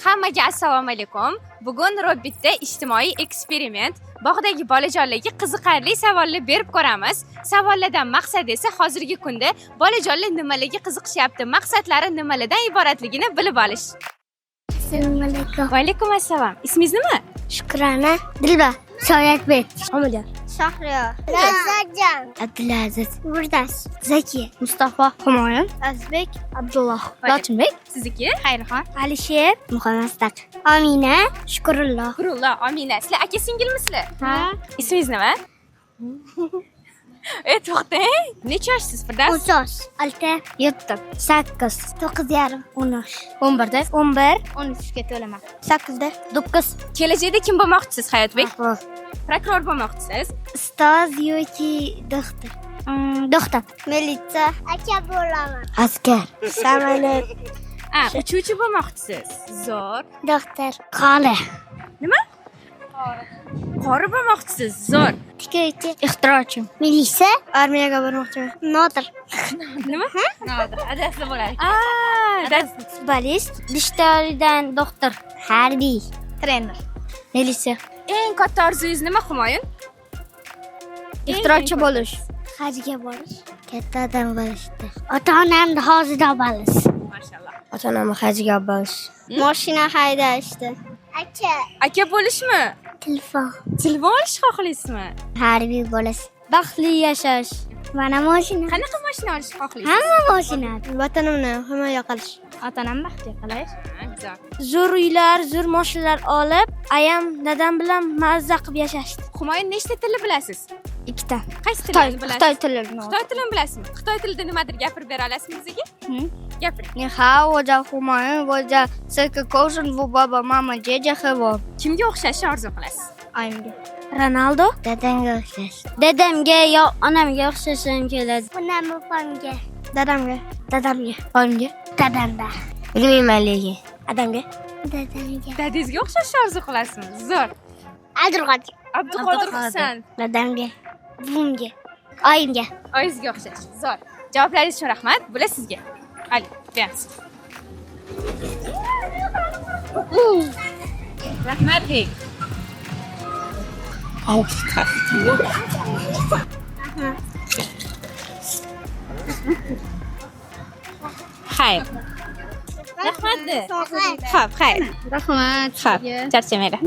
Hammaga assalomu alaykum. Bugun Robitda ijtimoiy eksperiment bog'dagi bolajonlarga qiziqarli savollar berib ko'ramiz. Savollardan maqsad esa hozirgi kunda bolajonlar nimalarga qiziqishyapti, maqsadlari nimalardan iboratligini bilib olish. Assalomu alaykum. Va alaykum assalom. Ismingiz nima? Shukrona, Dilba, Shoyatbek, Omiljon, Shahriyor, Lazzatjon, Abdulaziz, Murdash, Zaki, Mustafa, Humoyun, Azbek, Abdulloh, Lochinbek, Sizniki? Xayrixon, Alisher, Muhammadstaq, Amina, Shukrulloh. Qurullo, Amina. Sizlar aka singilmisizlar? Ha. Ismingiz nima? To'xtang. Necha yoshsiz, Firdavs? 6, 7, 8, 9,5, 10, 11, 11, 13ga to'laman. 8da 9. Kelajakda kim bo'lmoqchisiz, Hayotbek? Prokuror bo'lmoqchisiz? Ustoz yoki doktor? Doktor. Militsiya, aka bo'laman. Askar. Samolyot. Uchuvchi bo'lmoqchisiz. Zo'r. Doktor. Qori. Nima? Qori bo'lmoqchisiz. Zo'r. Tikuvchi. Ixtirochi. Militsiya. Armiyaga bormoqchiman. Nodir. Nima? Nodir. Adasi bo'ladi. Futbolist. Dishtoridan doktor. Harbiy. Trener. Militsiya. Eng katta orzungiz nima, Humoyun? Ixtirochi bo'lish. Hajga borish. Katta odam bo'lishdi. Ota-onamni hozirda bo'lish. Mashalloh. Ota-onamni hajga borish. Mashina haydashdi. Aka bo'lishmi? Telefon. Telefon olish xohlaysizmi? Harbiy bo'lish. Baxtli yashash. Mana mashina. Qanaqa mashina olishni xohlaysiz? Hamma mashina. Vatanimni himoya qilish. Ota-onam baxtli qilish. Zo'r. Zo'r uylar, zo'r mashinalar olib, ayam dadam bilan mazza qilib yashashdi. Humoyun nechta tilni bilasiz? 2 ta. Qaysi tilni bilasiz? Xitoy tilini. Xitoy tilini bilasizmi? Xitoy tilida nimadir gapirib bera olasizmi bizga? Gapiring. Ni hao, voja Humoyun, voja Sirka Kozin, bu baba, mama, jeja, xevo. Kimga o'xshashni orzu qilasiz? Ayimga. Ronaldo. Dadamga o'xshash. Dadamga yo onamga o'xshashim keladi. Onam opamga. Dadamga, Dadamga. Onamga. Dadamga. Bilmayman lekin. Adamga. Dadamga. Dadangizga o'xshashni orzu qilasizmi? Zo'r. Abdulqodir. Abduqodir Husan. Dadamga. Buvimga. Oyimga. Oyingizga o'xshash. Zo'r. Javoblaringiz uchun rahmat. Bular sizga. Ali, beramiz. Rahmat deng. Xayr. Rahmat. Xo'p, xayr. Rahmat. Xo'p, charchamanglar.